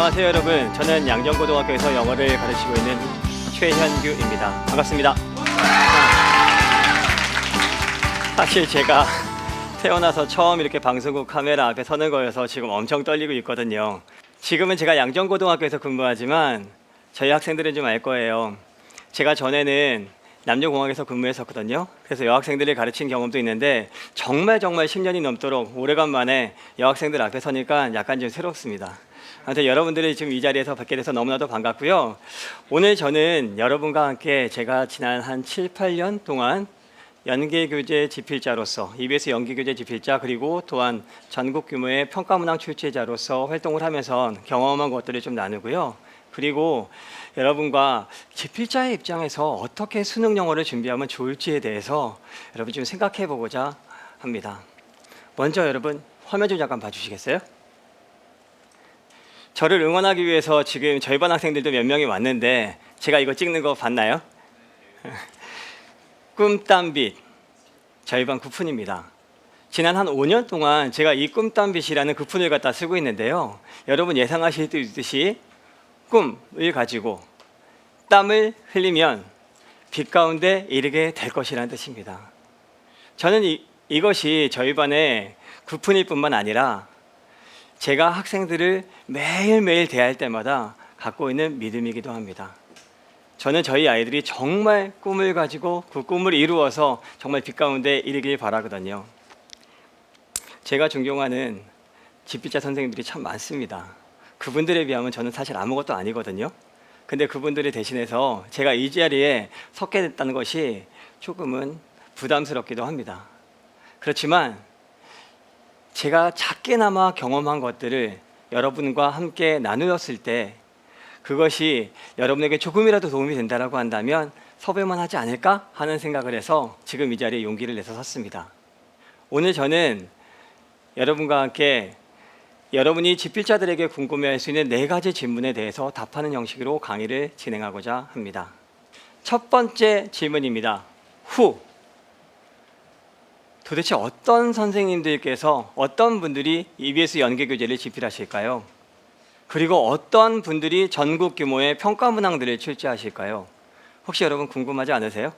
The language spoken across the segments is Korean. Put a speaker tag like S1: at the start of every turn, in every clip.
S1: 안녕하세요 여러분. 저는 양정고등학교에서 영어를 가르치고 있는 최현규입니다. 반갑습니다. 사실 제가 태어나서 처음 이렇게 방송국 카메라 앞에 서는 거여서 지금 엄청 떨리고 있거든요. 지금은 제가 양정고등학교에서 근무하지만 저희 학생들은 좀 알 거예요. 제가 전에는 남녀공학에서 근무했었거든요. 그래서 여학생들을 가르친 경험도 있는데 정말 10년이 넘도록 오래간만에 여학생들 앞에 서니까 약간 좀 새롭습니다. 아무튼 여러분들이 지금 이 자리에서 뵙게 돼서 너무나도 반갑고요. 오늘 저는 여러분과 함께 제가 지난 한 7, 8년 동안 연계교재 집필자로서 EBS 연계교재 집필자 그리고 또한 전국 규모의 평가문항 출제자로서 활동을 하면서 경험한 것들을 좀 나누고요. 그리고 여러분과 집필자의 입장에서 어떻게 수능 영어를 준비하면 좋을지에 대해서 여러분 좀 생각해 보고자 합니다. 먼저 여러분 화면 좀 잠깐 봐주시겠어요? 저를 응원하기 위해서 지금 저희 반 학생들도 몇 명이 왔는데 제가 이거 찍는 거 봤나요? 꿈땀빛 저희 반 구푼입니다. 지난 한 5년 동안 제가 이 꿈땀빛이라는 구푼을 갖다 쓰고 있는데요. 여러분 예상하실 수 있듯이 꿈을 가지고 땀을 흘리면 빛 가운데 이르게 될 것이라는 뜻입니다. 저는 이것이 저희 반의 구푼일 뿐만 아니라 제가 학생들을 매일매일 대할 때마다 갖고 있는 믿음이기도 합니다. 저는 저희 아이들이 정말 꿈을 가지고 그 꿈을 이루어서 정말 빛 가운데 이르길 바라거든요. 제가 존경하는 집필자 선생님들이 참 많습니다. 그분들에 비하면 저는 사실 아무것도 아니거든요. 근데 그분들이 대신해서 제가 이 자리에 섰게 됐다는 것이 조금은 부담스럽기도 합니다. 그렇지만 제가 작게나마 경험한 것들을 여러분과 함께 나누었을 때 그것이 여러분에게 조금이라도 도움이 된다고 한다면 섭외만 하지 않을까 하는 생각을 해서 지금 이 자리에 용기를 내서 섰습니다. 오늘 저는 여러분과 함께 여러분이 집필자들에게 궁금해할 수 있는 4가지 질문에 대해서 답하는 형식으로 강의를 진행하고자 합니다. 첫 번째 질문입니다. Who? 도대체 어떤 선생님들께서 어떤 분들이 EBS 연계교재를 집필하실까요? 그리고 어떤 분들이 전국 규모의 평가문항들을 출제하실까요? 혹시 여러분 궁금하지 않으세요?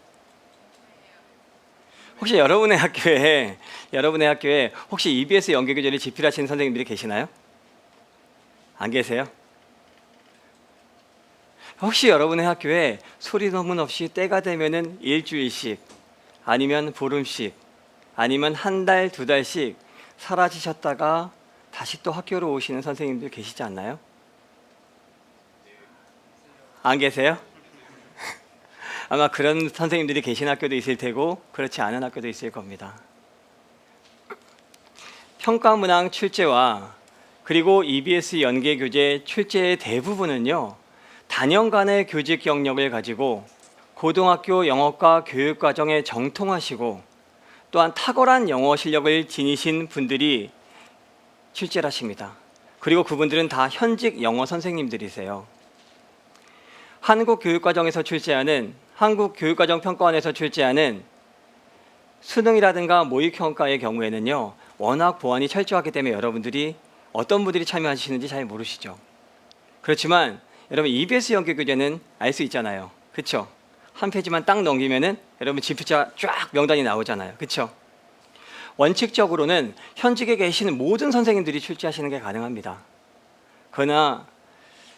S1: 혹시 여러분의 학교에 혹시 EBS 연계교재를 집필하시는 선생님들이 계시나요? 안 계세요? 혹시 여러분의 학교에 소리소문 없이 때가 되면은 일주일씩 아니면 보름씩 아니면 한 달, 2달씩 사라지셨다가 다시 또 학교로 오시는 선생님들 계시지 않나요? 안 계세요? 아마 그런 선생님들이 계신 학교도 있을 테고 그렇지 않은 학교도 있을 겁니다. 평가문항 출제와 그리고 EBS 연계교재 출제의 대부분은요. 단연간의 교직 경력을 가지고 고등학교 영어과 교육과정에 정통하시고 또한 탁월한 영어 실력을 지니신 분들이 출제를 하십니다. 그리고 그분들은 다 현직 영어 선생님들이세요. 한국교육과정에서 출제하는 한국교육과정평가원에서 출제하는 수능이라든가 모의평가의 경우에는요. 워낙 보안이 철저하기 때문에 여러분들이 어떤 분들이 참여하시는지 잘 모르시죠. 그렇지만 여러분 EBS 연계교재는 알 수 있잖아요. 그렇죠? 한 페이지만 딱 넘기면은 여러분 집필자 쫙 명단이 나오잖아요. 그렇죠? 원칙적으로는 현직에 계시는 모든 선생님들이 출제하시는 게 가능합니다. 그러나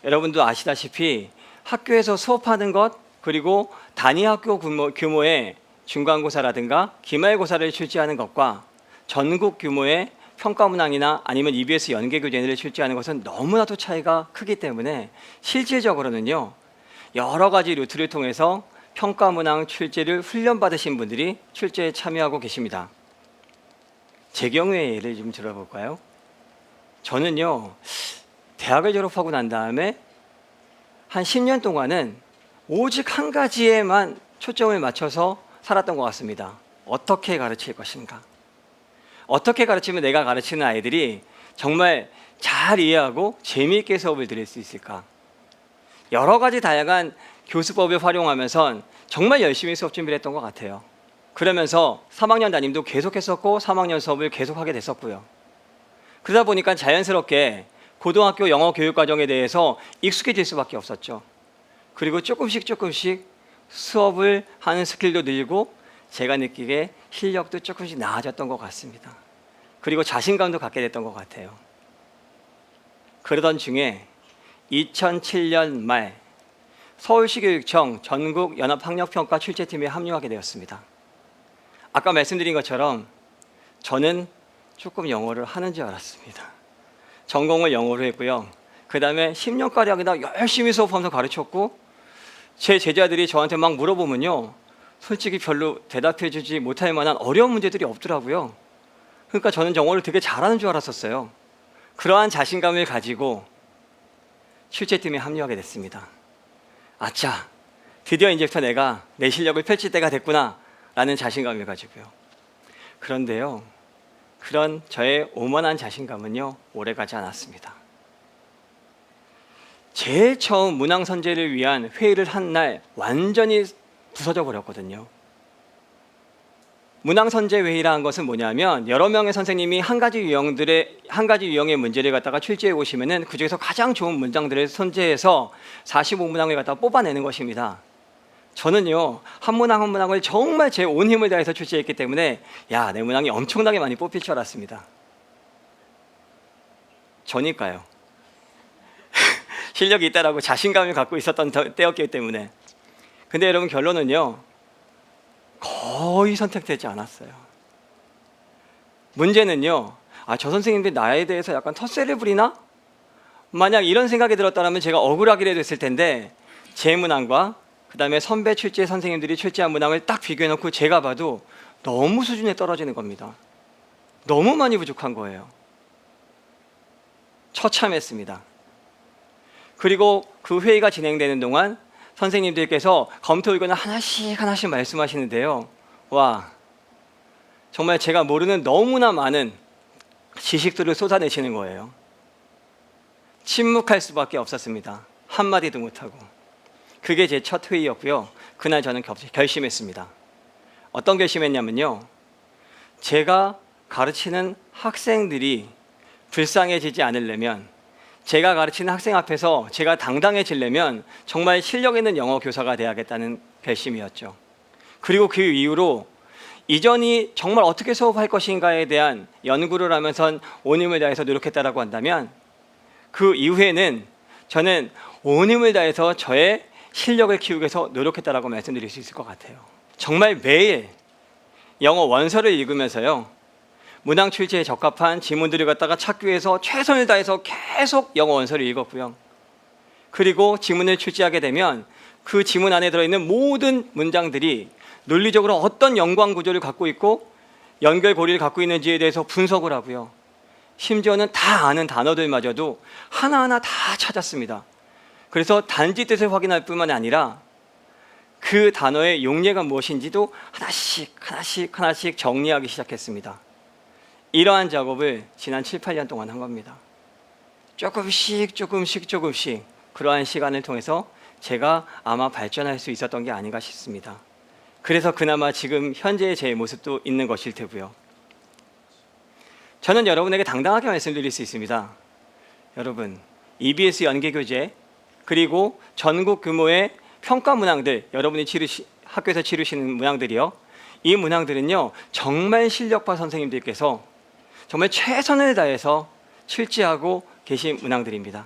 S1: 여러분도 아시다시피 학교에서 수업하는 것 그리고 단위 학교 규모의 중간고사라든가 기말고사를 출제하는 것과 전국 규모의 평가문항이나 아니면 EBS 연계교재를 출제하는 것은 너무나도 차이가 크기 때문에 실질적으로는요. 여러 가지 루트를 통해서 평가문항 출제를 훈련받으신 분들이 출제에 참여하고 계십니다. 제 경우의 예를 좀 들어볼까요? 저는요. 대학을 졸업하고 난 다음에 한 10년 동안은 오직 한 가지에만 초점을 맞춰서 살았던 것 같습니다. 어떻게 가르칠 것인가? 어떻게 가르치면 내가 가르치는 아이들이 정말 잘 이해하고 재미있게 수업을 들을 수 있을까? 여러 가지 다양한 교수법을 활용하면서 정말 열심히 수업 준비를 했던 것 같아요. 그러면서 3학년 담임도 계속했었고 3학년 수업을 계속하게 됐었고요. 그러다 보니까 자연스럽게 고등학교 영어 교육 과정에 대해서 익숙해질 수밖에 없었죠. 그리고 조금씩 수업을 하는 스킬도 늘고 제가 느끼기에 실력도 조금씩 나아졌던 것 같습니다. 그리고 자신감도 갖게 됐던 것 같아요. 그러던 중에 2007년 말 서울시교육청 전국연합학력평가 출제팀에 합류하게 되었습니다. 아까 말씀드린 것처럼 저는 조금 영어를 하는 줄 알았습니다. 전공을 영어로 했고요. 그 다음에 10년가량이나 열심히 수업하면서 가르쳤고 제 제자들이 저한테 막 물어보면요, 솔직히 별로 대답해주지 못할 만한 어려운 문제들이 없더라고요. 그러니까 저는 영어를 되게 잘하는 줄 알았었어요. 그러한 자신감을 가지고 출제팀에 합류하게 됐습니다. 아차, 드디어 이제부터 내가 내 실력을 펼칠 때가 됐구나 라는 자신감을 가지고요. 그런데요, 그런 저의 오만한 자신감은요, 오래가지 않았습니다. 제일 처음 문항선제를 위한 회의를 한 날 완전히 부서져 버렸거든요. 문항선제 회의라는 것은 뭐냐면 여러 명의 선생님이 한 가지 유형의 문제를 갖다가 출제해 오시면은 그 중에서 가장 좋은 문장들을 선제해서 45문항을 갖다가 뽑아내는 것입니다. 저는요, 한 문항 한 문항을 정말 제 온 힘을 다해서 출제했기 때문에 내 문항이 엄청나게 많이 뽑힐 줄 알았습니다. 저니까요. 실력이 있다라고 자신감을 갖고 있었던 때였기 때문에. 근데 여러분, 결론은요, 거의 선택되지 않았어요. 문제는요, 저 선생님들 나에 대해서 약간 텃세를 부리나? 만약 이런 생각이 들었다면 제가 억울하게 됐을 텐데, 제 문항과 그 다음에 선배 출제 선생님들이 출제한 문항을 딱 비교해놓고 제가 봐도 너무 수준에 떨어지는 겁니다. 너무 많이 부족한 거예요. 처참했습니다. 그리고 그 회의가 진행되는 동안 선생님들께서 검토 의견을 하나씩 말씀하시는데요. 정말 제가 모르는 너무나 많은 지식들을 쏟아내시는 거예요. 침묵할 수밖에 없었습니다. 한마디도 못하고. 그게 제 첫 회의였고요. 그날 저는 결심했습니다. 어떤 결심했냐면요, 제가 가르치는 학생들이 불쌍해지지 않으려면, 제가 가르치는 학생 앞에서 제가 당당해지려면 정말 실력 있는 영어 교사가 돼야겠다는 결심이었죠. 그리고 그 이후로 이전이 정말 어떻게 수업할 것인가에 대한 연구를 하면서 온 힘을 다해서 노력했다라고 한다면, 그 이후에는 저는 온 힘을 다해서 저의 실력을 키우기 위해서 노력했다라고 말씀드릴 수 있을 것 같아요. 정말 매일 영어 원서를 읽으면서요, 문항 출제에 적합한 지문들을 갖다가 찾기 위해서 최선을 다해서 계속 영어 원서를 읽었고요. 그리고 지문을 출제하게 되면 그 지문 안에 들어있는 모든 문장들이 논리적으로 어떤 연관 구조를 갖고 있고 연결고리를 갖고 있는지에 대해서 분석을 하고요. 심지어는 다 아는 단어들마저도 하나하나 다 찾았습니다. 그래서 단지 뜻을 확인할 뿐만 아니라 그 단어의 용례가 무엇인지도 하나씩 정리하기 시작했습니다. 이러한 작업을 지난 7, 8년 동안 한 겁니다. 조금씩 그러한 시간을 통해서 제가 아마 발전할 수 있었던 게 아닌가 싶습니다. 그래서 그나마 지금 현재의 제 모습도 있는 것일 테고요. 저는 여러분에게 당당하게 말씀드릴 수 있습니다. 여러분, EBS 연계교재 그리고 전국 규모의 평가 문항들, 여러분이 학교에서 치르시는 문항들이요, 이 문항들은요, 정말 실력파 선생님들께서 정말 최선을 다해서 출제하고 계신 문항들입니다.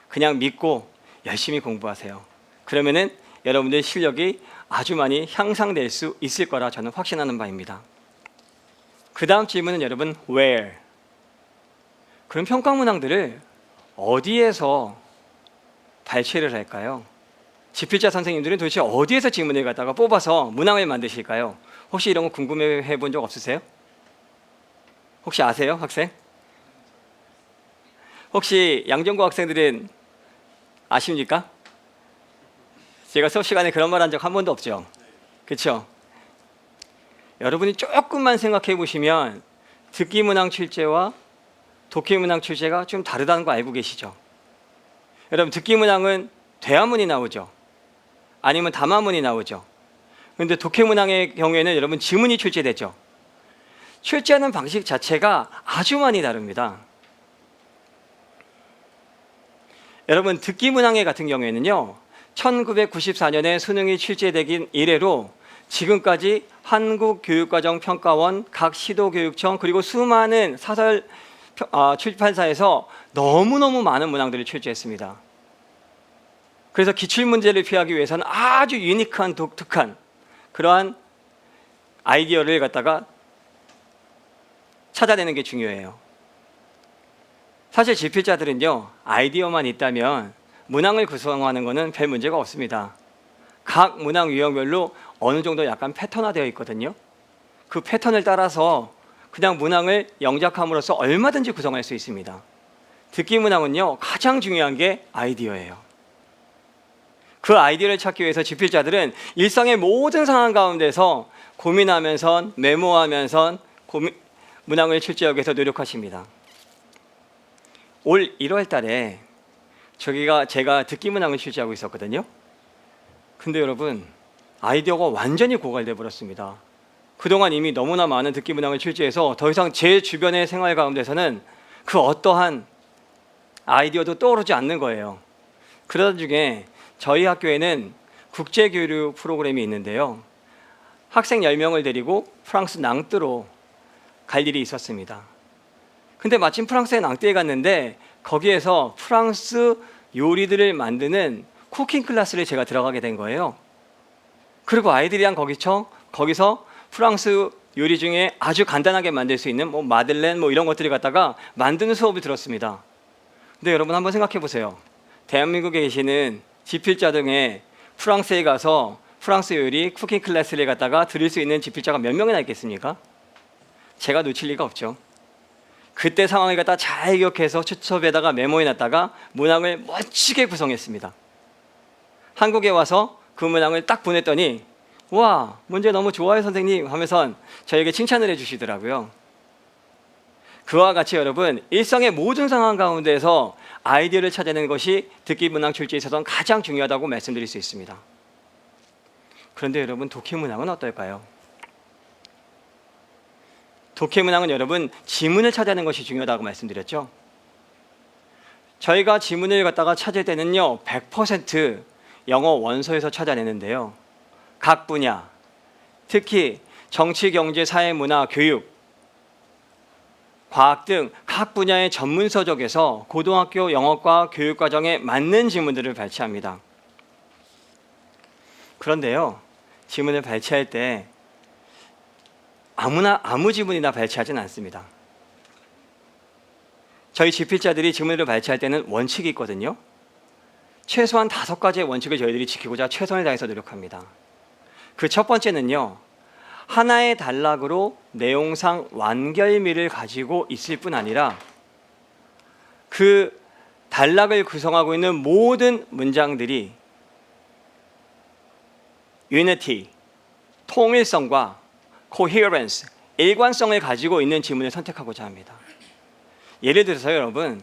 S1: 그냥 믿고 열심히 공부하세요. 그러면은 여러분들 실력이 아주 많이 향상될 수 있을 거라 저는 확신하는 바입니다. 그 다음 질문은 여러분, where? 그럼 평가 문항들을 어디에서 발췌를 할까요? 지필자 선생님들은 도대체 어디에서 지문을 갖다가 뽑아서 문항을 만드실까요? 혹시 이런 거 궁금해 본 적 없으세요? 혹시 아세요, 학생? 혹시 양정고 학생들은 아십니까? 제가 수업 시간에 그런 말 한 적 한 번도 없죠? 그렇죠? 여러분이 조금만 생각해 보시면 듣기 문항 출제와 독해 문항 출제가 좀 다르다는 거 알고 계시죠? 여러분, 듣기 문항은 대화문이 나오죠? 아니면 담화문이 나오죠? 그런데 독해 문항의 경우에는 여러분 지문이 출제되죠? 출제하는 방식 자체가 아주 많이 다릅니다. 여러분 듣기 문항회 같은 경우에는요. 1994년에 수능이 출제되긴 이래로 지금까지 한국교육과정평가원, 각 시도교육청 그리고 수많은 사설 출판사에서 너무너무 많은 문항들을 출제했습니다. 그래서 기출문제를 피하기 위해서는 아주 유니크한 독특한 그러한 아이디어를 갖다가 찾아내는 게 중요해요. 사실 집필자들은요, 아이디어만 있다면 문항을 구성하는 것은 별 문제가 없습니다. 각 문항 유형별로 어느 정도 약간 패턴화되어 있거든요. 그 패턴을 따라서 그냥 문항을 영작함으로써 얼마든지 구성할 수 있습니다. 듣기 문항은요, 가장 중요한 게 아이디어예요. 그 아이디어를 찾기 위해서 집필자들은 일상의 모든 상황 가운데서 고민하면서 메모하면서 문항을 출제하기 위해서 노력하십니다. 올 1월 달에 제가 듣기 문항을 출제하고 있었거든요. 근데 여러분 아이디어가 완전히 고갈돼 버렸습니다. 그동안 이미 너무나 많은 듣기 문항을 출제해서 더 이상 제 주변의 생활 가운데서는 그 어떠한 아이디어도 떠오르지 않는 거예요. 그러던 중에 저희 학교에는 국제교류 프로그램이 있는데요. 학생 10명을 데리고 프랑스 낭뜨로 갈 일이 있었습니다. 근데 마침 프랑스에 낭뜨에 갔는데 거기에서 프랑스 요리들을 만드는 쿠킹 클래스를 제가 들어가게 된 거예요. 그리고 아이들이랑 거기서 프랑스 요리 중에 아주 간단하게 만들 수 있는 마들렌 이런 것들을 갖다가 만드는 수업을 들었습니다. 근데 여러분 한번 생각해 보세요. 대한민국에 계시는 집필자 등의 프랑스에 가서 프랑스 요리 쿠킹 클래스를 갖다가 들을 수 있는 집필자가 몇 명이나 있겠습니까? 제가 놓칠 리가 없죠. 그때 상황을 갖다 잘 기억해서 추첩에다가 메모해놨다가 문항을 멋지게 구성했습니다. 한국에 와서 그 문항을 딱 보냈더니 와, 문제 너무 좋아요 선생님 하면서 저에게 칭찬을 해주시더라고요. 그와 같이 여러분 일상의 모든 상황 가운데서 아이디어를 찾아내는 것이 듣기 문항 출제에 있어서는 가장 중요하다고 말씀드릴 수 있습니다. 그런데 여러분 독해 문항은 어떨까요? 독해 문항은 여러분 지문을 찾아내는 것이 중요하다고 말씀드렸죠. 저희가 지문을 갖다가 찾을 때는요 100% 영어 원서에서 찾아내는데요. 각 분야, 특히 정치, 경제, 사회, 문화, 교육, 과학 등 각 분야의 전문서적에서 고등학교 영어과 교육과정에 맞는 지문들을 발췌합니다. 그런데요, 지문을 발췌할 때 아무 지문이나 발췌하지는 않습니다. 저희 집필자들이 지문을 발췌할 때는 원칙이 있거든요. 최소한 5가지의 원칙을 저희들이 지키고자 최선을 다해서 노력합니다. 그 첫 번째는요, 하나의 단락으로 내용상 완결미를 가지고 있을 뿐 아니라 그 단락을 구성하고 있는 모든 문장들이 unity, 통일성과 coherence, 일관성을 가지고 있는 지문을 선택하고자 합니다. 예를 들어서 여러분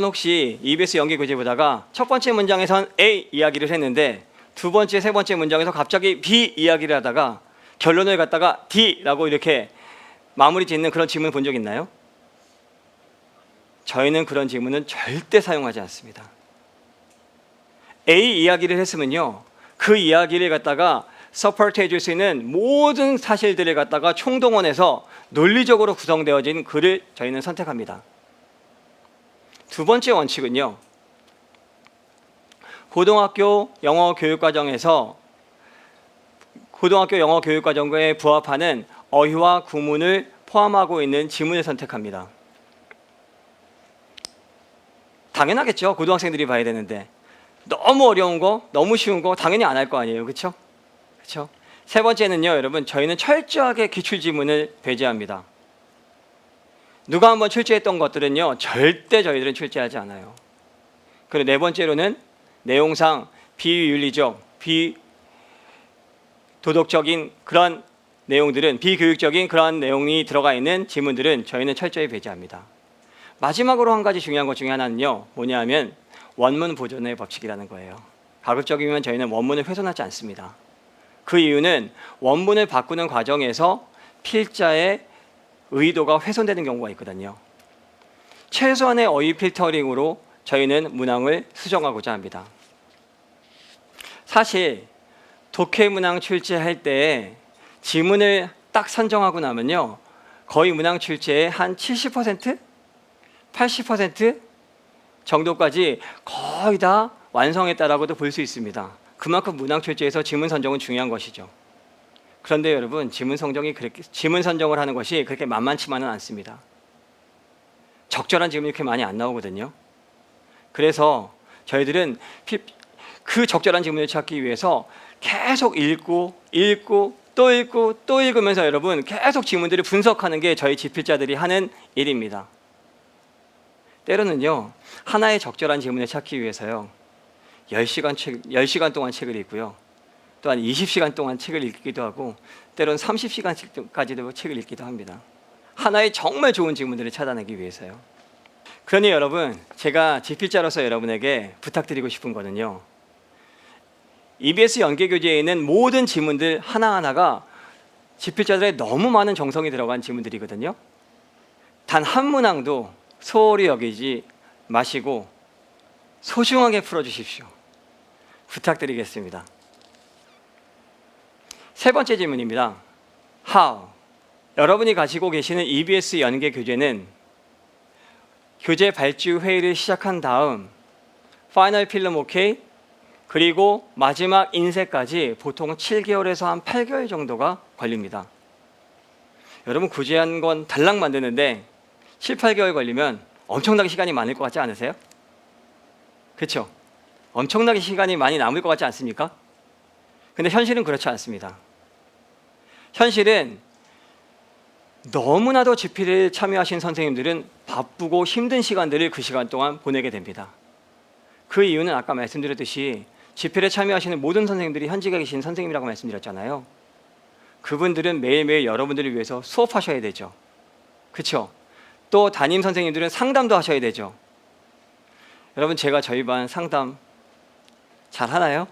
S1: 혹시 EBS 연기 교재 보다가 첫 번째 문장에선 A 이야기를 했는데 두 번째, 세 번째 문장에서 갑자기 B 이야기를 하다가 결론을 갖다가 D라고 이렇게 마무리 짓는 그런 지문 본 적 있나요? 저희는 그런 지문은 절대 사용하지 않습니다. A 이야기를 했으면요, 그 이야기를 갖다가 서포트 해줄 수 있는 모든 사실들을 갖다가 총동원해서 논리적으로 구성되어진 글을 저희는 선택합니다. 두 번째 원칙은요, 고등학교 영어 교육과정에 부합하는 어휘와 구문을 포함하고 있는 지문을 선택합니다. 당연하겠죠. 고등학생들이 봐야 되는데 너무 어려운 거, 너무 쉬운 거 당연히 안 할 거 아니에요. 그렇죠? 그렇죠? 세 번째는요, 여러분 저희는 철저하게 기출지문을 배제합니다. 누가 한번 출제했던 것들은요 절대 저희들은 출제하지 않아요. 그리고 네 번째로는 내용상 비윤리적, 비도덕적인 그런 내용들은, 비교육적인 그런 내용이 들어가 있는 지문들은 저희는 철저히 배제합니다. 마지막으로 한 가지 중요한 것 중에 하나는요, 뭐냐면 원문 보존의 법칙이라는 거예요. 가급적이면 저희는 원문을 훼손하지 않습니다. 그 이유는 원문을 바꾸는 과정에서 필자의 의도가 훼손되는 경우가 있거든요. 최소한의 어휘 필터링으로 저희는 문항을 수정하고자 합니다. 사실 독해 문항 출제할 때 지문을 딱 선정하고 나면요, 거의 문항 출제의 한 70%? 80% 정도까지 거의 다 완성했다라고도 볼 수 있습니다. 그만큼 문항 출제에서 지문 선정은 중요한 것이죠. 그런데 여러분, 지문 선정을 하는 것이 그렇게 만만치만은 않습니다. 적절한 지문이 그렇게 많이 안 나오거든요. 그래서 저희들은 그 적절한 지문을 찾기 위해서 계속 읽고 또 읽으면서 여러분 계속 지문들을 분석하는 게 저희 집필자들이 하는 일입니다. 때로는요, 하나의 적절한 지문을 찾기 위해서요 10시간 동안 책을 읽고요, 또한 20시간 동안 책을 읽기도 하고 때로는 30시간까지도 책을 읽기도 합니다. 하나의 정말 좋은 지문들을 찾아내기 위해서요. 그러니 여러분, 제가 집필자로서 여러분에게 부탁드리고 싶은 거는요, EBS 연계교재에 있는 모든 지문들 하나하나가 집필자들의 너무 많은 정성이 들어간 지문들이거든요. 단 한 문항도 소홀히 여기지 마시고 소중하게 풀어주십시오. 부탁드리겠습니다. 세 번째 질문입니다. How? 여러분이 가지고 계시는 EBS 연계 교재는 교재 발주 회의를 시작한 다음 파이널 필름 OK 그리고 마지막 인쇄까지 보통 7개월에서 한 8개월 정도가 걸립니다. 여러분, 구제한 건 달랑 만드는데 7, 8개월 걸리면 엄청나게 시간이 많을 것 같지 않으세요? 그렇죠? 엄청나게 시간이 많이 남을 것 같지 않습니까? 근데 현실은 그렇지 않습니다. 현실은 너무나도 집필에 참여하신 선생님들은 바쁘고 힘든 시간들을 그 시간 동안 보내게 됩니다. 그 이유는 아까 말씀드렸듯이 집필에 참여하시는 모든 선생님들이 현직에 계신 선생님이라고 말씀드렸잖아요. 그분들은 매일매일 여러분들을 위해서 수업하셔야 되죠. 그렇죠? 또 담임 선생님들은 상담도 하셔야 되죠. 여러분, 제가 저희 반 상담 잘 하나요?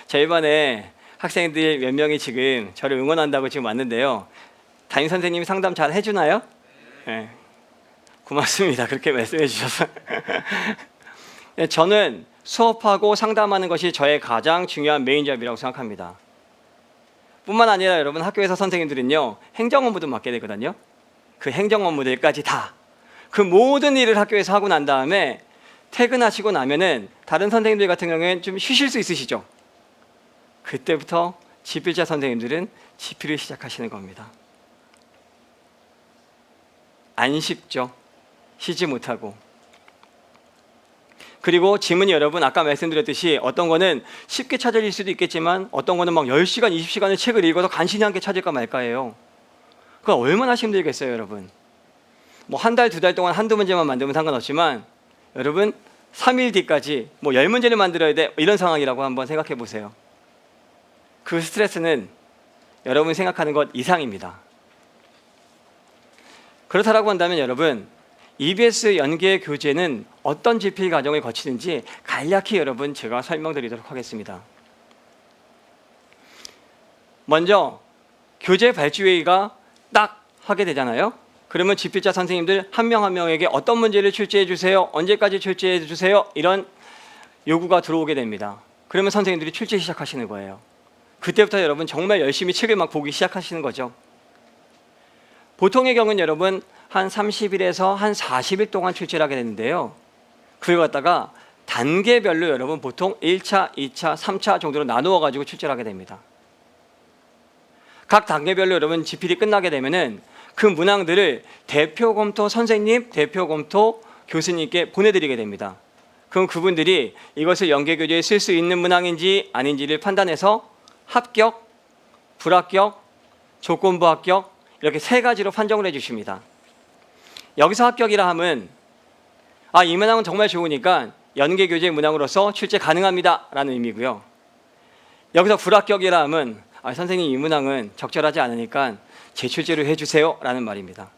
S1: 저희 반에 학생들 몇 명이 지금 저를 응원한다고 지금 왔는데요, 담임 선생님이 상담 잘 해주나요? 네. 고맙습니다. 그렇게 말씀해 주셔서. 저는 수업하고 상담하는 것이 저의 가장 중요한 메인 잡이라고 생각합니다. 뿐만 아니라 여러분, 학교에서 선생님들은요 행정 업무도 맡게 되거든요. 그 행정 업무들까지 다, 그 모든 일을 학교에서 하고 난 다음에 퇴근하시고 나면은 다른 선생님들 같은 경우에는 좀 쉬실 수 있으시죠? 그때부터 집필자 선생님들은 집필을 시작하시는 겁니다. 안 쉽죠? 쉬지 못하고. 그리고 지문이 여러분, 아까 말씀드렸듯이 어떤 거는 쉽게 찾을 수도 있겠지만 어떤 거는 막 10시간, 20시간을 책을 읽어서 간신히 함께 찾을까 말까예요. 그건 얼마나 힘들겠어요, 여러분. 뭐 한 달, 두 달 동안 한두 문제만 만들면 상관없지만 여러분 3일 뒤까지 뭐 10문제를 만들어야 돼, 이런 상황이라고 한번 생각해 보세요. 그 스트레스는 여러분이 생각하는 것 이상입니다. 그렇다라고 한다면 여러분, EBS 연계 교재는 어떤 집필 과정을 거치는지 간략히 여러분 제가 설명드리도록 하겠습니다. 먼저 교재 발주회의가 딱 하게 되잖아요. 그러면 집필자 선생님들 한 명 한 명에게 어떤 문제를 출제해 주세요, 언제까지 출제해 주세요, 이런 요구가 들어오게 됩니다. 그러면 선생님들이 출제 시작하시는 거예요. 그때부터 여러분 정말 열심히 책을 막 보기 시작하시는 거죠. 보통의 경우는 여러분 한 30일에서 한 40일 동안 출제를 하게 되는데요, 그걸 갖다가 단계별로 여러분 보통 1차, 2차, 3차 정도로 나누어 가지고 출제를 하게 됩니다. 각 단계별로 여러분 집필이 끝나게 되면은 그 문항들을 대표 검토 선생님, 대표 검토 교수님께 보내드리게 됩니다. 그럼 그분들이 이것을 연계교재에 쓸 수 있는 문항인지 아닌지를 판단해서 합격, 불합격, 조건부 합격, 이렇게 세 가지로 판정을 해주십니다. 여기서 합격이라 함은 이 문항은 정말 좋으니까 연계교재 문항으로서 출제 가능합니다 라는 의미고요. 여기서 불합격이라 함은 선생님, 이 문항은 적절하지 않으니까 재출제로 해주세요 라는 말입니다.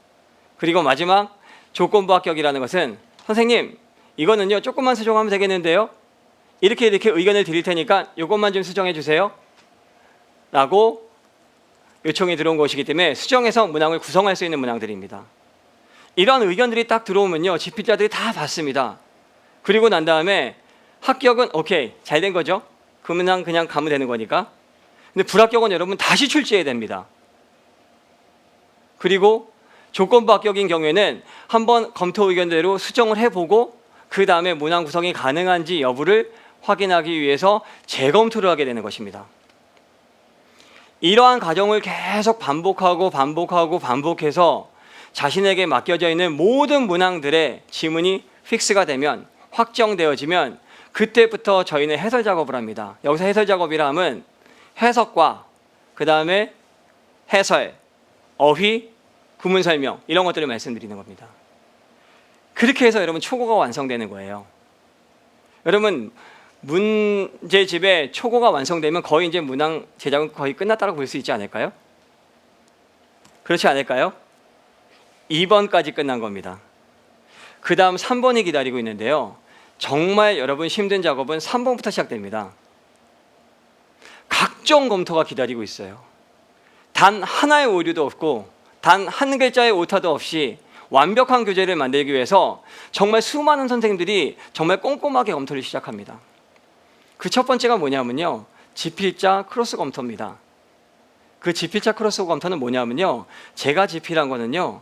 S1: 그리고 마지막 조건부 합격이라는 것은 선생님, 이거는요 조금만 수정하면 되겠는데요, 이렇게 의견을 드릴 테니까 이것만 좀 수정해 주세요 라고 요청이 들어온 것이기 때문에 수정해서 문항을 구성할 수 있는 문항들입니다. 이러한 의견들이 딱 들어오면요, 지필자들이 다 받습니다. 그리고 난 다음에 합격은 오케이, 잘 된 거죠. 그러면 그냥 가면 되는 거니까. 근데 불합격은 여러분 다시 출제해야 됩니다. 그리고 조건부 합격인 경우에는 한번 검토 의견대로 수정을 해보고 그 다음에 문항 구성이 가능한지 여부를 확인하기 위해서 재검토를 하게 되는 것입니다. 이러한 과정을 계속 반복해서 자신에게 맡겨져 있는 모든 문항들의 지문이 픽스가 되면, 확정되어지면 그때부터 저희는 해설 작업을 합니다. 여기서 해설 작업이라 하면 해석과 그 다음에 해설, 어휘, 구문 설명 이런 것들을 말씀드리는 겁니다. 그렇게 해서 여러분 초고가 완성되는 거예요. 여러분 문제집의 초고가 완성되면 거의 이제 문항 제작은 거의 끝났다고 볼 수 있지 않을까요? 그렇지 않을까요? 2번까지 끝난 겁니다. 그 다음 3번이 기다리고 있는데요. 정말 여러분 힘든 작업은 3번부터 시작됩니다. 각종 검토가 기다리고 있어요. 단 하나의 오류도 없고 단 한 글자의 오타도 없이 완벽한 교재를 만들기 위해서 정말 수많은 선생님들이 정말 꼼꼼하게 검토를 시작합니다. 그 첫 번째가 뭐냐면요, 지필자 크로스 검토입니다. 그 지필자 크로스 검토는 뭐냐면요, 제가 지필한 거는요,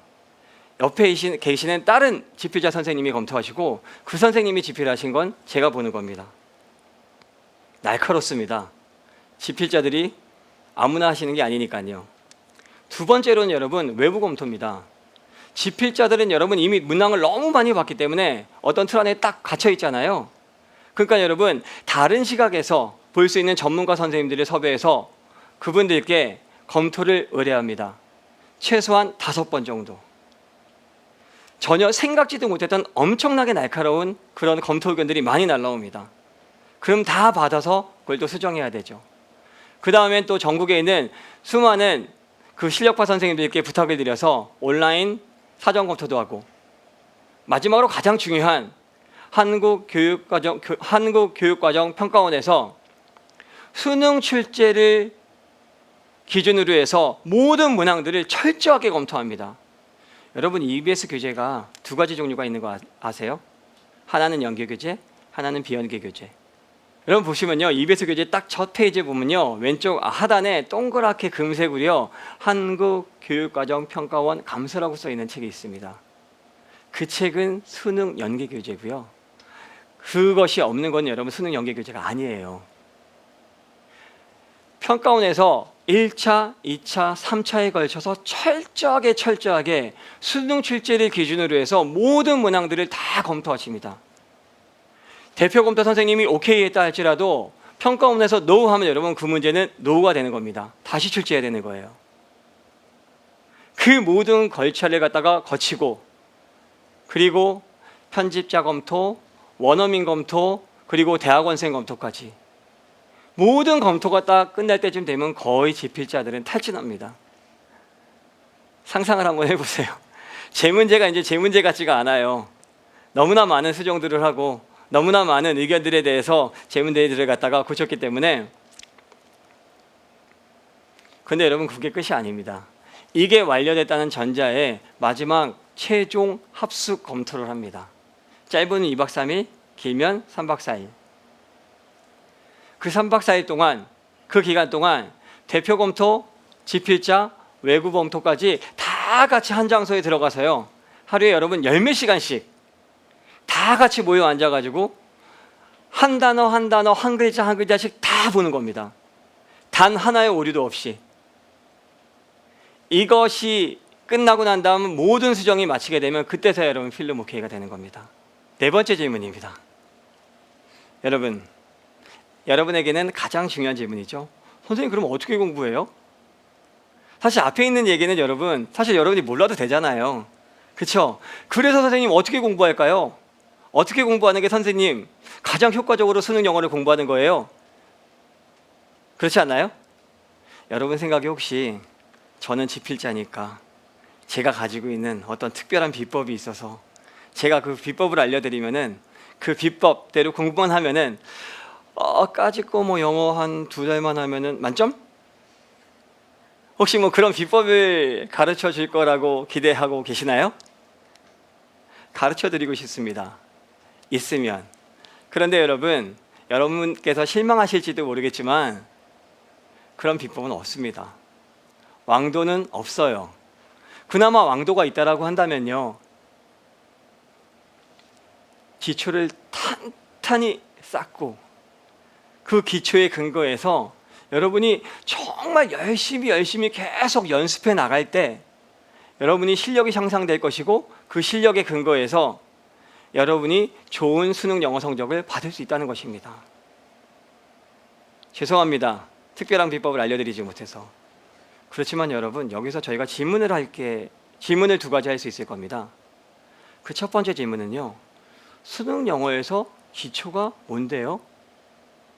S1: 옆에 계시는 다른 지필자 선생님이 검토하시고 그 선생님이 지필하신 건 제가 보는 겁니다. 날카롭습니다. 지필자들이 아무나 하시는 게 아니니까요. 두 번째로는 여러분 외부 검토입니다. 지필자들은 여러분 이미 문항을 너무 많이 봤기 때문에 어떤 틀 안에 딱 갇혀 있잖아요. 그러니까 여러분 다른 시각에서 볼 수 있는 전문가 선생님들을 섭외해서 그분들께 검토를 의뢰합니다. 최소한 5번 정도. 전혀 생각지도 못했던 엄청나게 날카로운 그런 검토 의견들이 많이 날라옵니다. 그럼 다 받아서 그걸 또 수정해야 되죠. 그 다음엔 또 전국에 있는 수많은 그 실력파 선생님들께 부탁을 드려서 온라인 사전 검토도 하고, 마지막으로 가장 중요한 한국교육과정 평가원에서 수능 출제를 기준으로 해서 모든 문항들을 철저하게 검토합니다. 여러분 EBS 교재가 두 가지 종류가 있는 거 아세요? 하나는 연계 교재, 하나는 비연계 교재. 여러분 보시면요, EBS 교재 딱 첫 페이지에 보면요, 왼쪽 하단에 동그랗게 금색으로요, 한국교육과정평가원 감사라고 써 있는 책이 있습니다. 그 책은 수능 연계 교재고요. 그것이 없는 건 여러분 수능 연계 교재가 아니에요. 평가원에서 1차, 2차, 3차에 걸쳐서 철저하게 수능 출제를 기준으로 해서 모든 문항들을 다 검토하십니다. 대표 검토 선생님이 오케이 했다 할지라도 평가원에서 노 하면 여러분 그 문제는 노가 되는 겁니다. 다시 출제해야 되는 거예요. 그 모든 절차를 갖다가 거치고, 그리고 편집자 검토, 원어민 검토, 그리고 대학원생 검토까지 모든 검토가 딱 끝날 때쯤 되면 거의 지필자들은 탈진합니다. 상상을 한번 해보세요. 제 문제가 이제 제 문제 같지가 않아요. 너무나 많은 수정들을 하고 너무나 많은 의견들에 대해서 제 문제들을 갖다가 고쳤기 때문에. 근데 여러분 그게 끝이 아닙니다. 이게 완료됐다는 전자에 마지막 최종 합숙 검토를 합니다. 짧으면 2박 3일, 길면 3박 4일. 그 3박 4일 동안, 그 기간 동안 대표 검토, 지필자, 외부 검토까지 다 같이 한 장소에 들어가서요, 하루에 여러분 10몇 시간씩 다 같이 모여 앉아가지고 한 단어 한 단어, 한 글자 한 글자씩 다 보는 겁니다. 단 하나의 오류도 없이. 이것이 끝나고 난 다음 모든 수정이 마치게 되면 그때서야 여러분 필름 오케이가 되는 겁니다. 네 번째 질문입니다. 여러분에게는 가장 중요한 질문이죠. 선생님 그럼 어떻게 공부해요? 사실 앞에 있는 얘기는 여러분 사실 여러분이 몰라도 되잖아요. 그렇죠? 그래서 선생님 어떻게 공부할까요? 어떻게 공부하는 게 선생님 가장 효과적으로 수능 영어를 공부하는 거예요? 그렇지 않나요? 여러분 생각에 혹시 저는 지필자니까 제가 가지고 있는 어떤 특별한 비법이 있어서 제가 그 비법을 알려드리면은 그 비법대로 공부만 하면은 까짓거 뭐 영어 한 2달만 하면은 만점? 혹시 뭐 그런 비법을 가르쳐 줄 거라고 기대하고 계시나요? 가르쳐 드리고 싶습니다. 있으면. 그런데 여러분께서 실망하실지도 모르겠지만 그런 비법은 없습니다. 왕도는 없어요. 그나마 왕도가 있다라고 한다면요, 기초를 탄탄히 쌓고 그 기초에 근거해서 여러분이 정말 열심히 계속 연습해 나갈 때 여러분이 실력이 향상될 것이고, 그 실력에 근거해서 여러분이 좋은 수능 영어 성적을 받을 수 있다는 것입니다. 죄송합니다. 특별한 비법을 알려드리지 못해서. 그렇지만 여러분, 여기서 저희가 질문을 두 가지 할 수 있을 겁니다. 그 첫 번째 질문은요, 수능 영어에서 기초가 뭔데요?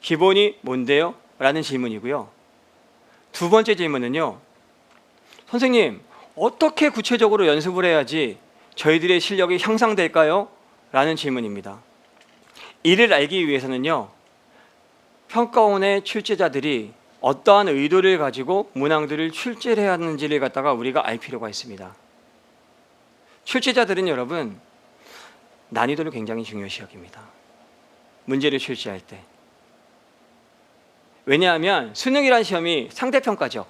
S1: 기본이 뭔데요? 라는 질문이고요. 두 번째 질문은요, 선생님, 어떻게 구체적으로 연습을 해야지 저희들의 실력이 향상될까요? 라는 질문입니다. 이를 알기 위해서는요, 평가원의 출제자들이 어떠한 의도를 가지고 문항들을 출제를 해야 하는지를 갖다가 우리가 알 필요가 있습니다. 출제자들은 여러분, 난이도를 굉장히 중요시 여깁니다. 문제를 출제할 때. 왜냐하면 수능이라는 시험이 상대평가죠.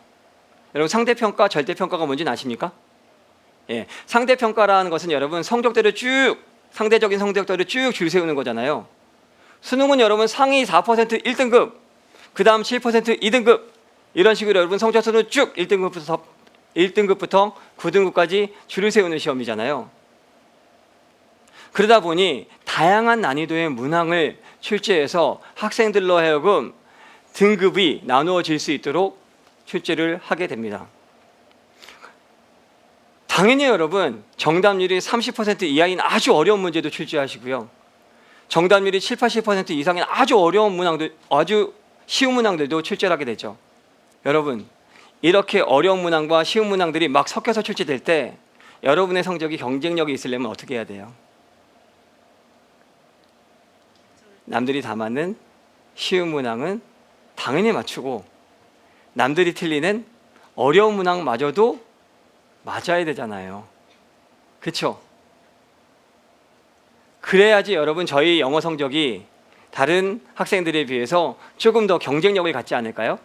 S1: 여러분, 상대평가, 절대평가가 뭔지는 아십니까? 예, 상대평가라는 것은 여러분 상대적인 성적들을 쭉 줄 세우는 거잖아요. 수능은 여러분 상위 4% 1등급, 그 다음 7% 2등급, 이런 식으로 여러분 성적순을 쭉 1등급부터 9등급까지 줄을 세우는 시험이잖아요. 그러다 보니 다양한 난이도의 문항을 출제해서 학생들로 하여금 등급이 나누어질 수 있도록 출제를 하게 됩니다. 당연히 여러분, 정답률이 30% 이하인 아주 어려운 문제도 출제하시고요, 정답률이 7, 80% 이상인 아주 어려운 문항들, 아주 쉬운 문항들도 출제를 하게 되죠. 여러분, 이렇게 어려운 문항과 쉬운 문항들이 막 섞여서 출제될 때 여러분의 성적이 경쟁력이 있으려면 어떻게 해야 돼요? 남들이 다 맞는 쉬운 문항은 당연히 맞추고, 남들이 틀리는 어려운 문항마저도 맞아야 되잖아요. 그렇죠? 그래야지 여러분, 저희 영어 성적이 다른 학생들에 비해서 조금 더 경쟁력을 갖지 않을까요?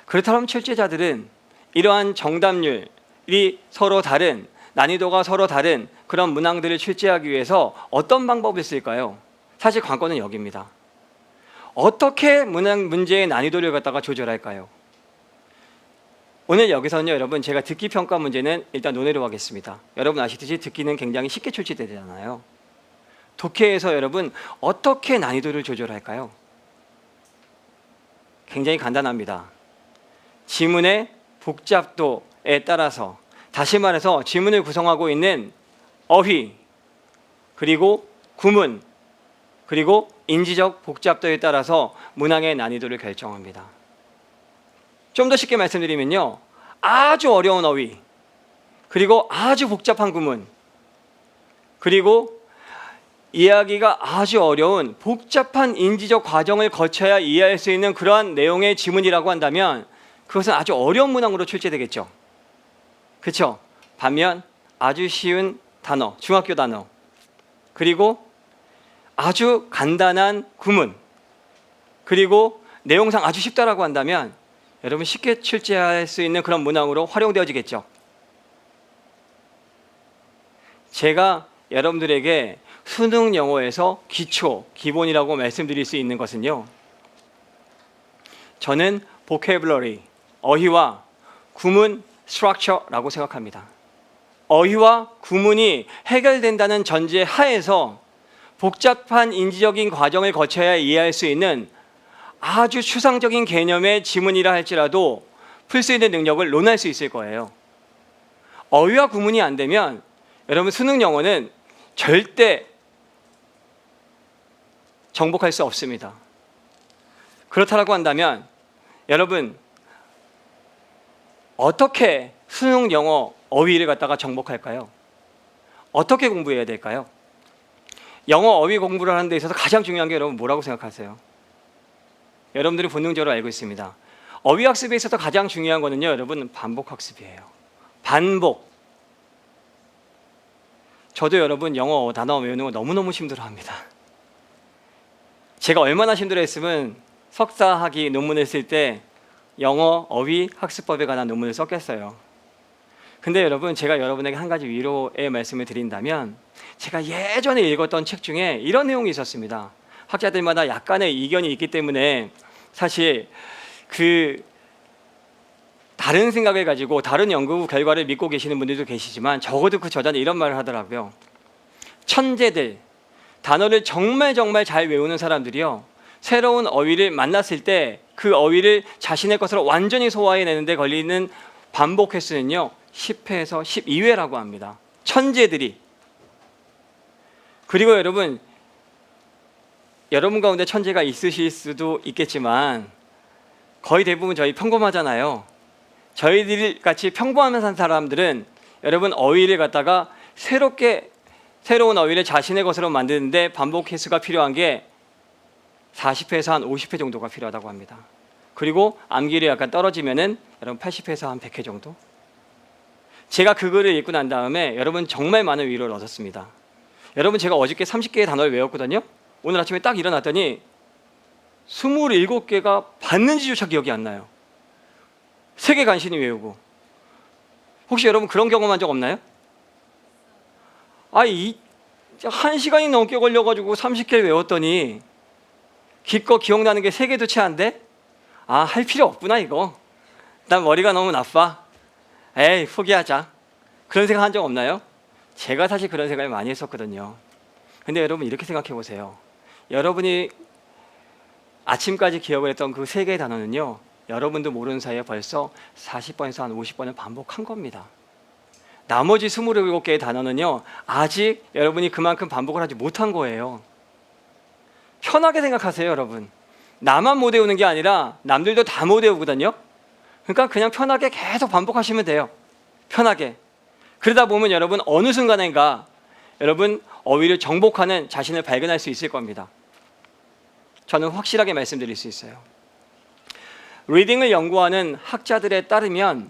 S1: 그렇다면 출제자들은 이러한 정답률이 서로 다른, 난이도가 서로 다른 그런 문항들을 출제하기 위해서 어떤 방법을 쓸까요? 사실 관건은 여기입니다. 어떻게 문제의 난이도를 갖다가 조절할까요? 오늘 여기서는요, 여러분, 제가 듣기 평가 문제는 일단 논의로 하겠습니다. 여러분 아시듯이 듣기는 굉장히 쉽게 출제되잖아요. 독해에서 여러분 어떻게 난이도를 조절할까요? 굉장히 간단합니다. 지문의 복잡도에 따라서, 다시 말해서 지문을 구성하고 있는 어휘, 그리고 구문, 그리고 인지적 복잡도에 따라서 문항의 난이도를 결정합니다. 좀 더 쉽게 말씀드리면요, 아주 어려운 어휘, 그리고 아주 복잡한 구문, 그리고 이해하기가 아주 어려운 복잡한 인지적 과정을 거쳐야 이해할 수 있는 그러한 내용의 지문이라고 한다면 그것은 아주 어려운 문항으로 출제되겠죠. 그렇죠? 반면 아주 쉬운 단어, 중학교 단어, 그리고 아주 간단한 구문, 그리고 내용상 아주 쉽다라고 한다면 여러분 쉽게 출제할 수 있는 그런 문항으로 활용되어지겠죠. 제가 여러분들에게 수능 영어에서 기초, 기본이라고 말씀드릴 수 있는 것은요, 저는 vocabulary, 어휘와 구문, structure라고 생각합니다. 어휘와 구문이 해결된다는 전제 하에서 복잡한 인지적인 과정을 거쳐야 이해할 수 있는 아주 추상적인 개념의 지문이라 할지라도 풀 수 있는 능력을 논할 수 있을 거예요. 어휘와 구문이 안 되면 여러분 수능 영어는 절대 정복할 수 없습니다. 그렇다고 한다면 여러분 어떻게 수능 영어 어휘를 갖다가 정복할까요? 어떻게 공부해야 될까요? 영어 어휘 공부를 하는 데 있어서 가장 중요한 게 여러분 뭐라고 생각하세요? 여러분들이 본능적으로 알고 있습니다. 어휘 학습에 있어서 가장 중요한 거는요, 여러분 반복 학습이에요. 반복. 저도 여러분 영어 단어 외우는 거 너무너무 힘들어합니다. 제가 얼마나 힘들어했으면 석사학위 논문을 쓸 때 영어 어휘 학습법에 관한 논문을 썼겠어요. 근데 여러분, 제가 여러분에게 한 가지 위로의 말씀을 드린다면, 제가 예전에 읽었던 책 중에 이런 내용이 있었습니다. 학자들마다 약간의 이견이 있기 때문에 사실 다른 생각을 가지고 다른 연구 결과를 믿고 계시는 분들도 계시지만, 적어도 그 저자는 이런 말을 하더라고요. 천재들, 단어를 정말 잘 외우는 사람들이요, 새로운 어휘를 만났을 때 그 어휘를 자신의 것으로 완전히 소화해내는데 걸리는 반복 횟수는요 10회에서 12회라고 합니다. 천재들이. 그리고 여러분 가운데 천재가 있으실 수도 있겠지만 거의 대부분 저희 평범하잖아요. 저희들 같이 평범하면서 산 사람들은 여러분 어휘를 갖다가 새로운 어휘를 자신의 것으로 만드는데 반복 횟수가 필요한 게 40회에서 한 50회 정도가 필요하다고 합니다. 그리고 암기율이 약간 떨어지면은 여러분 80회에서 한 100회 정도. 제가 그 글을 읽고 난 다음에 여러분 정말 많은 위로를 얻었습니다. 여러분, 제가 어저께 30개의 단어를 외웠거든요. 오늘 아침에 딱 일어났더니 27개가 봤는지조차 기억이 안 나요. 3개 간신히 외우고. 혹시 여러분 그런 경험한 적 없나요? 1시간이 넘게 걸려가지고 30개를 외웠더니 기껏 기억나는 게 3개도 채 안 돼? 할 필요 없구나 이거. 난 머리가 너무 나빠. 에이, 포기하자. 그런 생각 한 적 없나요? 제가 사실 그런 생각을 많이 했었거든요. 근데 여러분 이렇게 생각해 보세요. 여러분이 아침까지 기억을 했던 그 3개의 단어는요, 여러분도 모르는 사이에 벌써 40번에서 한 50번을 반복한 겁니다. 나머지 27개의 단어는요, 아직 여러분이 그만큼 반복을 하지 못한 거예요. 편하게 생각하세요, 여러분. 나만 못 외우는 게 아니라 남들도 다 못 외우거든요. 그러니까 그냥 편하게 계속 반복하시면 돼요. 편하게. 그러다 보면 여러분 어느 순간인가 여러분 어휘를 정복하는 자신을 발견할 수 있을 겁니다. 저는 확실하게 말씀드릴 수 있어요. 리딩을 연구하는 학자들에 따르면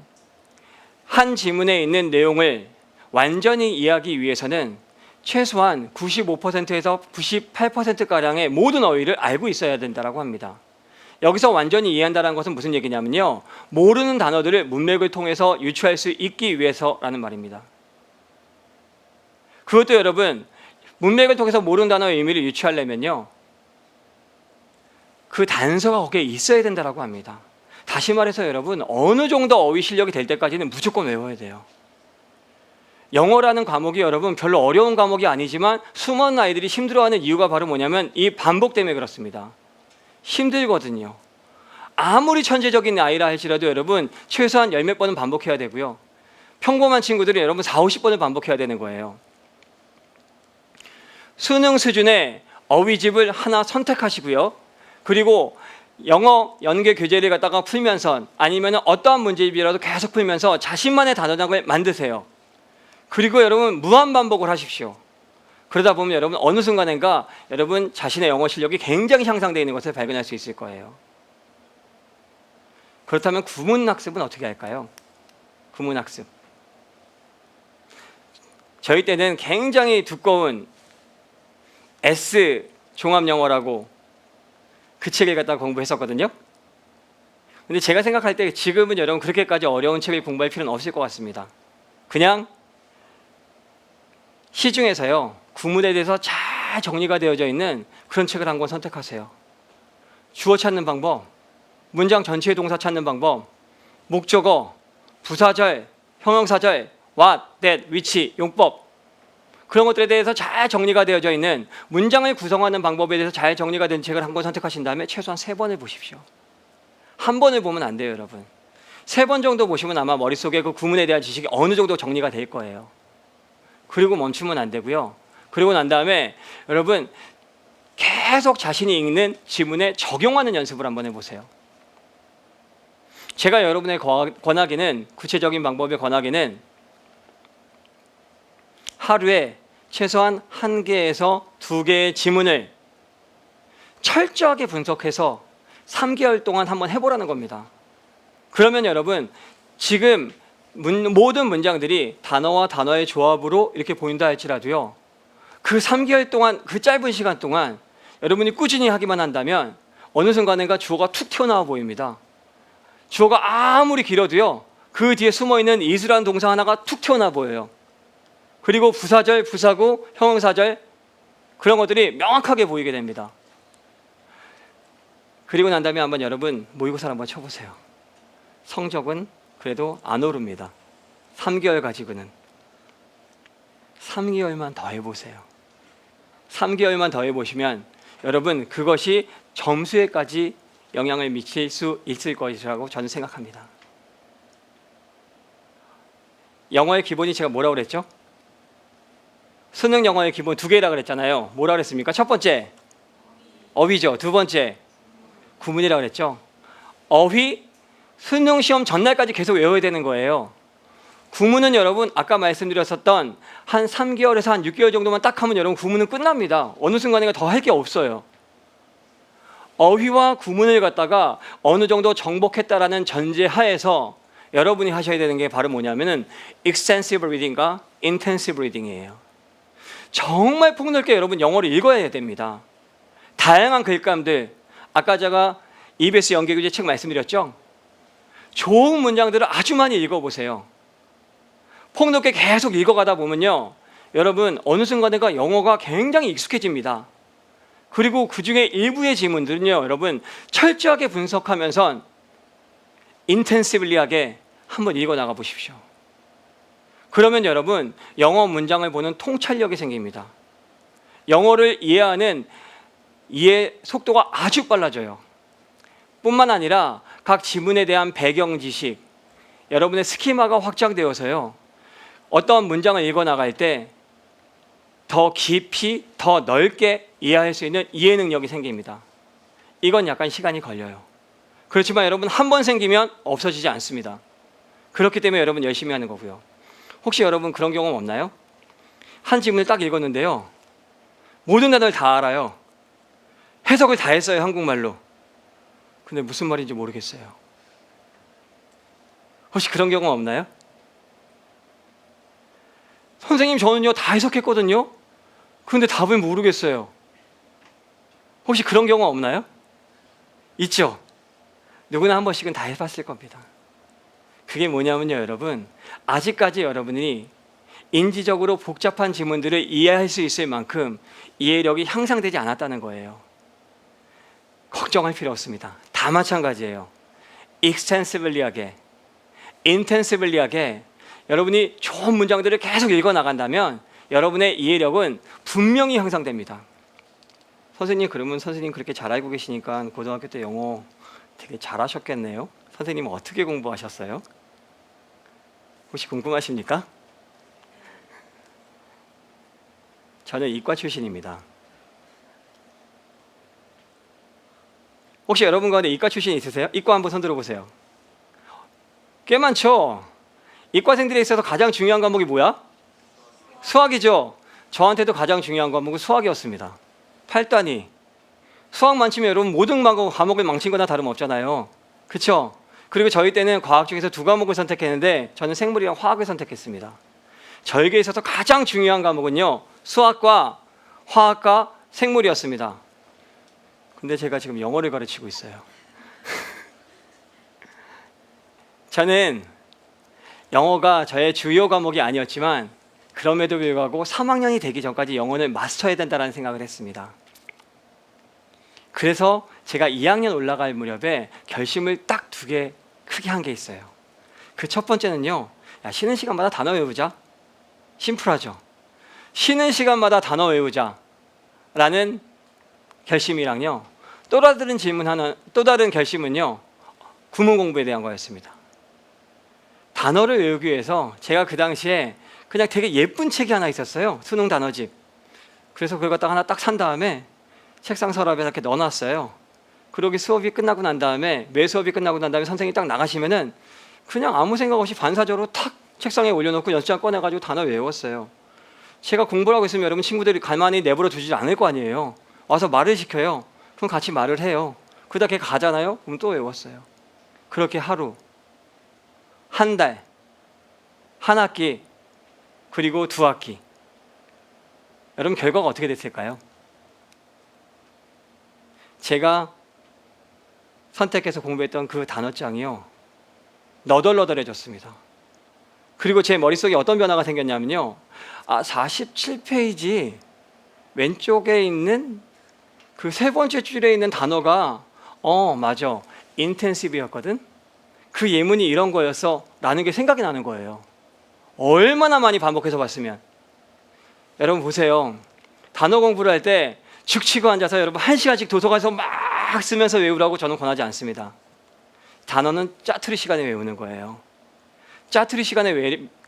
S1: 한 지문에 있는 내용을 완전히 이해하기 위해서는 최소한 95%에서 98%가량의 모든 어휘를 알고 있어야 된다고 합니다. 여기서 완전히 이해한다는 것은 무슨 얘기냐면요, 모르는 단어들을 문맥을 통해서 유추할 수 있기 위해서라는 말입니다. 그것도 여러분, 문맥을 통해서 모르는 단어의 의미를 유추하려면요, 그 단서가 거기에 있어야 된다고 합니다. 다시 말해서 여러분, 어느 정도 어휘 실력이 될 때까지는 무조건 외워야 돼요. 영어라는 과목이 여러분 별로 어려운 과목이 아니지만 수많은 아이들이 힘들어하는 이유가 바로 뭐냐면 이 반복 때문에 그렇습니다. 힘들거든요. 아무리 천재적인 아이라 할지라도 여러분 최소한 10몇 번은 반복해야 되고요. 평범한 친구들이 여러분 4, 50번을 반복해야 되는 거예요. 수능 수준의 어휘집을 하나 선택하시고요. 그리고 영어 연계 교재를 갖다가 풀면서 아니면 어떠한 문제집이라도 계속 풀면서 자신만의 단어장을 만드세요. 그리고 여러분 무한 반복을 하십시오. 그러다 보면 여러분 어느 순간인가 여러분 자신의 영어 실력이 굉장히 향상되어 있는 것을 발견할 수 있을 거예요. 그렇다면 구문학습은 어떻게 할까요? 구문학습. 저희 때는 굉장히 두꺼운 S 종합영어라고 그 책을 갖다가 공부했었거든요. 근데 제가 생각할 때 지금은 여러분 그렇게까지 어려운 책을 공부할 필요는 없을 것 같습니다. 그냥 시중에서요 구문에 대해서 잘 정리가 되어져 있는 그런 책을 한 권 선택하세요. 주어 찾는 방법, 문장 전체의 동사 찾는 방법, 목적어, 부사절, 형용사절, what, that, which, 용법, 그런 것들에 대해서 잘 정리가 되어져 있는 문장을 구성하는 방법에 대해서 잘 정리가 된 책을 한 권 선택하신 다음에 최소한 3번을 보십시오. 한 번을 보면 안 돼요, 여러분. 3번 정도 보시면 아마 머릿속에 그 구문에 대한 지식이 어느 정도 정리가 될 거예요. 그리고 멈추면 안 되고요. 그리고 난 다음에 여러분 계속 자신이 읽는 지문에 적용하는 연습을 한번 해보세요. 제가 여러분의 권하기는, 구체적인 방법의 권하기는 하루에 최소한 1개에서 2개의 지문을 철저하게 분석해서 3개월 동안 한번 해보라는 겁니다. 그러면 여러분 지금 모든 문장들이 단어와 단어의 조합으로 이렇게 보인다 할지라도요, 그 3개월 동안, 그 짧은 시간 동안 여러분이 꾸준히 하기만 한다면 어느 순간인가 주어가 툭 튀어나와 보입니다. 주어가 아무리 길어도요, 그 뒤에 숨어있는 이스라는 동사 하나가 툭 튀어나와 보여요. 그리고 부사절, 부사구, 형용사절, 그런 것들이 명확하게 보이게 됩니다. 그리고 난 다음에 한번 여러분 모의고사를 한번 쳐보세요. 성적은 그래도 안 오릅니다. 3개월 가지고는. 3개월만 더 해보세요. 3개월만 더 해보시면 여러분 그것이 점수에까지 영향을 미칠 수 있을 것이라고 저는 생각합니다. 영어의 기본이 제가 뭐라고 그랬죠? 수능 영어의 기본 2개라 그랬잖아요. 뭐라 그랬습니까? 첫 번째 어휘죠. 두 번째 구문이라 그랬죠. 어휘 수능 시험 전날까지 계속 외워야 되는 거예요. 구문은 여러분 아까 말씀드렸었던 한 3개월에서 한 6개월 정도만 딱 하면 여러분 구문은 끝납니다. 어느 순간에 더 할 게 없어요. 어휘와 구문을 갖다가 어느 정도 정복했다라는 전제 하에서 여러분이 하셔야 되는 게 바로 뭐냐면은 extensive reading과 intensive reading이에요. 정말 폭넓게 여러분 영어를 읽어야 됩니다. 다양한 글감들, 아까 제가 EBS 연계교재 책 말씀드렸죠? 좋은 문장들을 아주 많이 읽어보세요. 폭넓게 계속 읽어가다 보면요, 여러분 어느 순간에가 영어가 굉장히 익숙해집니다. 그리고 그 중에 일부의 지문들은요, 여러분 철저하게 분석하면서 인텐시블리하게 한번 읽어나가 보십시오. 그러면 여러분 영어 문장을 보는 통찰력이 생깁니다. 영어를 이해하는 이해 속도가 아주 빨라져요. 뿐만 아니라 각 지문에 대한 배경 지식, 여러분의 스키마가 확장되어서요, 어떤 문장을 읽어나갈 때 더 깊이, 더 넓게 이해할 수 있는 이해 능력이 생깁니다. 이건 약간 시간이 걸려요. 그렇지만 여러분 한 번 생기면 없어지지 않습니다. 그렇기 때문에 여러분 열심히 하는 거고요. 혹시 여러분 그런 경험 없나요? 한 지문을 딱 읽었는데요, 모든 단어를 다 알아요. 해석을 다 했어요, 한국말로. 근데 무슨 말인지 모르겠어요. 혹시 그런 경험 없나요? 선생님 저는요 다 해석했거든요. 그런데 답을 모르겠어요. 혹시 그런 경험 없나요? 있죠? 누구나 한 번씩은 다 해봤을 겁니다. 그게 뭐냐면요, 여러분 아직까지 여러분이 인지적으로 복잡한 지문들을 이해할 수 있을 만큼 이해력이 향상되지 않았다는 거예요. 걱정할 필요 없습니다. 다 마찬가지예요. extensively하게, intensively하게 여러분이 좋은 문장들을 계속 읽어나간다면 여러분의 이해력은 분명히 향상됩니다. 선생님, 그러면 선생님 그렇게 잘 알고 계시니까 고등학교 때 영어 되게 잘하셨겠네요. 선생님은 어떻게 공부하셨어요? 혹시 궁금하십니까? 저는 이과 출신입니다. 혹시 여러분 가운데 이과 출신 있으세요? 이과 한번 손 들어보세요. 꽤 많죠? 이과생들에 있어서 가장 중요한 과목이 뭐야? 수학이죠. 저한테도 가장 중요한 과목은 수학이었습니다. 8단위. 수학 망치면 여러분 모든 과목을 망친 거나 다름없잖아요. 그렇죠? 그리고 저희 때는 과학 중에서 2과목을 선택했는데 저는 생물이랑 화학을 선택했습니다. 저에게 있어서 가장 중요한 과목은요, 수학과 화학과 생물이었습니다. 근데 제가 지금 영어를 가르치고 있어요. 저는 영어가 저의 주요 과목이 아니었지만 그럼에도 불구하고 3학년이 되기 전까지 영어를 마스터해야 된다는 생각을 했습니다. 그래서 제가 2학년 올라갈 무렵에 결심을 딱 2개 크게 한 게 있어요. 그 첫 번째는요, 야, 쉬는 시간마다 단어 외우자. 심플하죠. 쉬는 시간마다 단어 외우자 라는 결심이랑요, 또 다른 결심은요, 구문 공부에 대한 거였습니다. 단어를 외우기 위해서 제가 그 당시에 그냥 되게 예쁜 책이 하나 있었어요. 수능 단어집. 그래서 그걸 갖다가 하나 딱 산 다음에 책상 서랍에 이렇게 넣어놨어요. 그러기 수업이 끝나고 난 다음에, 매 수업이 끝나고 난 다음에 선생님이 딱 나가시면은 그냥 아무 생각 없이 반사적으로 탁 책상에 올려놓고 연습장 꺼내가지고 단어 외웠어요. 제가 공부를 하고 있으면 여러분 친구들이 가만히 내버려 두지 않을 거 아니에요. 와서 말을 시켜요. 그럼 같이 말을 해요. 그러다 걔 가잖아요. 그럼 또 외웠어요. 그렇게 하루, 한 달, 한 학기, 그리고 두 학기. 여러분 결과가 어떻게 됐을까요? 제가 선택해서 공부했던 그 단어장이요, 너덜너덜해졌습니다. 그리고 제 머릿속에 어떤 변화가 생겼냐면요, 47페이지 왼쪽에 있는 그 세 번째 줄에 있는 단어가 맞아, 인텐시브였거든. 그 예문이 이런 거였어 라는 게 생각이 나는 거예요. 얼마나 많이 반복해서 봤으면. 여러분 보세요, 단어 공부를 할 때 죽치고 앉아서 여러분 1시간씩 도서관에서 막 쓰면서 외우라고 저는 권하지 않습니다. 단어는 짜투리 시간에 외우는 거예요. 짜투리 시간에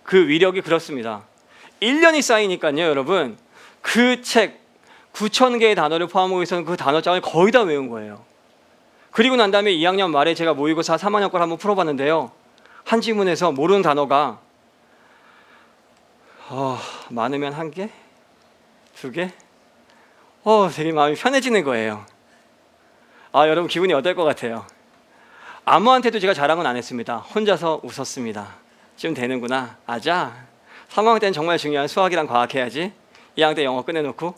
S1: 그 위력이 그렇습니다. 1년이 쌓이니까요, 여러분. 그 책 9,000개의 단어를 포함하고 있었던 그 단어장을 거의 다 외운 거예요. 그리고 난 다음에 2학년 말에 제가 모의고사 3학년 걸 한번 풀어봤는데요, 한 지문에서 모르는 단어가 많으면 1개? 2개? 되게 마음이 편해지는 거예요. 여러분 기분이 어떨 것 같아요? 아무한테도 제가 자랑은 안 했습니다. 혼자서 웃었습니다. 지금 되는구나. 아자. 3학년 때는 정말 중요한 수학이랑 과학 해야지. 2학년 때 영어 끝내놓고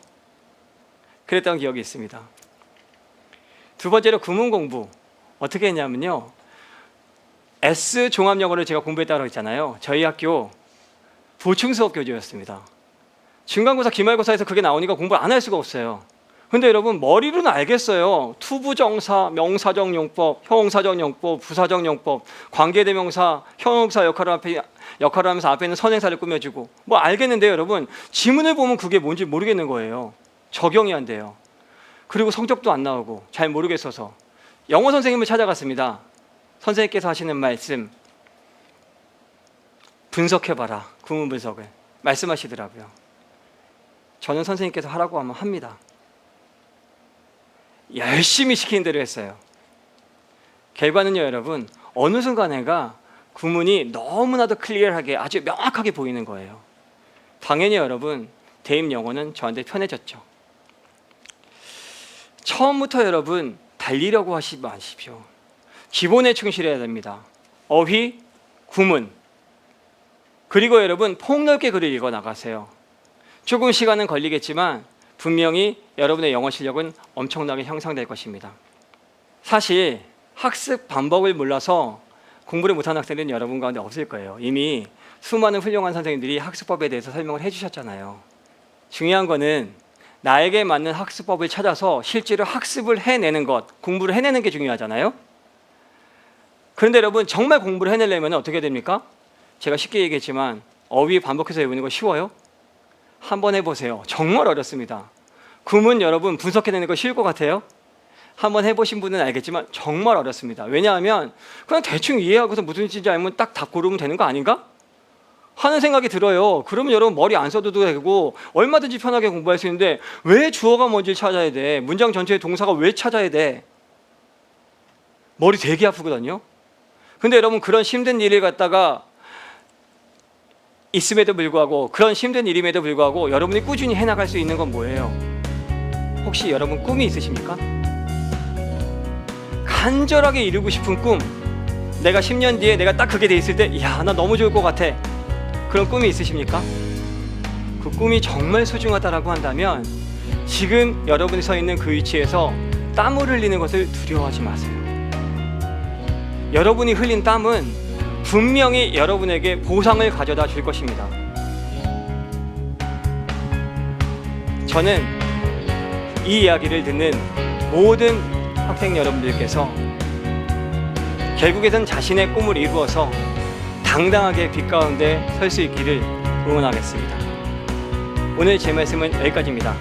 S1: 그랬던 기억이 있습니다. 두 번째로 구문 공부 어떻게 했냐면요, S 종합영어를 제가 공부했다고 했잖아요. 저희 학교 보충 수업 교재였습니다. 중간고사 기말고사에서 그게 나오니까 공부를 안 할 수가 없어요. 근데 여러분 머리로는 알겠어요. 투부정사, 명사정용법, 형용사정용법, 부사정용법, 관계대명사, 형용사 역할을 하면서 앞에 있는 선행사를 꾸며주고 뭐 알겠는데요, 여러분 지문을 보면 그게 뭔지 모르겠는 거예요. 적용이 안 돼요. 그리고 성적도 안 나오고 잘 모르겠어서 영어 선생님을 찾아갔습니다. 선생님께서 하시는 말씀, 분석해봐라, 구문 분석을 말씀하시더라고요. 저는 선생님께서 하라고 하면 합니다. 열심히 시키는 대로 했어요. 결과는요, 여러분 어느 순간에가 구문이 너무나도 클리어하게 아주 명확하게 보이는 거예요. 당연히 여러분 대입 영어는 저한테 편해졌죠. 처음부터 여러분 달리려고 하지 마십시오. 기본에 충실해야 됩니다. 어휘, 구문, 그리고 여러분 폭넓게 글을 읽어 나가세요. 조금 시간은 걸리겠지만 분명히 여러분의 영어 실력은 엄청나게 향상될 것입니다. 사실 학습 방법을 몰라서 공부를 못하는 학생들은 여러분 가운데 없을 거예요. 이미 수많은 훌륭한 선생님들이 학습법에 대해서 설명을 해주셨잖아요. 중요한 거는 나에게 맞는 학습법을 찾아서 실제로 학습을 해내는 것, 공부를 해내는 게 중요하잖아요. 그런데 여러분 정말 공부를 해내려면 어떻게 됩니까? 제가 쉽게 얘기했지만 어휘 반복해서 외우는 거 쉬워요? 한번 해보세요. 정말 어렵습니다. 구문 여러분 분석해내는 거 쉬울 것 같아요? 한번 해보신 분은 알겠지만 정말 어렵습니다. 왜냐하면 그냥 대충 이해하고서 무슨 뜻인지 알면 딱 답 고르면 되는 거 아닌가? 하는 생각이 들어요. 그러면 여러분 머리 안 써도 되고 얼마든지 편하게 공부할 수 있는데 왜 주어가 뭔지 찾아야 돼? 문장 전체의 동사가 왜 찾아야 돼? 머리 되게 아프거든요. 근데 여러분 그런 힘든 일을 갖다가 있음에도 불구하고, 그런 힘든 일임에도 불구하고 여러분이 꾸준히 해나갈 수 있는 건 뭐예요? 혹시 여러분 꿈이 있으십니까? 간절하게 이루고 싶은 꿈, 내가 10년 뒤에 내가 딱 그게 돼 있을 때 야, 나 너무 좋을 것 같아, 그런 꿈이 있으십니까? 그 꿈이 정말 소중하다라고 한다면 지금 여러분이 서 있는 그 위치에서 땀을 흘리는 것을 두려워하지 마세요. 여러분이 흘린 땀은 분명히 여러분에게 보상을 가져다 줄 것입니다. 저는 이 이야기를 듣는 모든 학생 여러분들께서 결국에는 자신의 꿈을 이루어서 당당하게 빛 가운데 설 수 있기를 응원하겠습니다. 오늘 제 말씀은 여기까지입니다.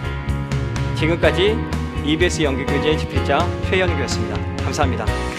S1: 지금까지 EBS 연기교재 집필자 최현규였습니다. 감사합니다.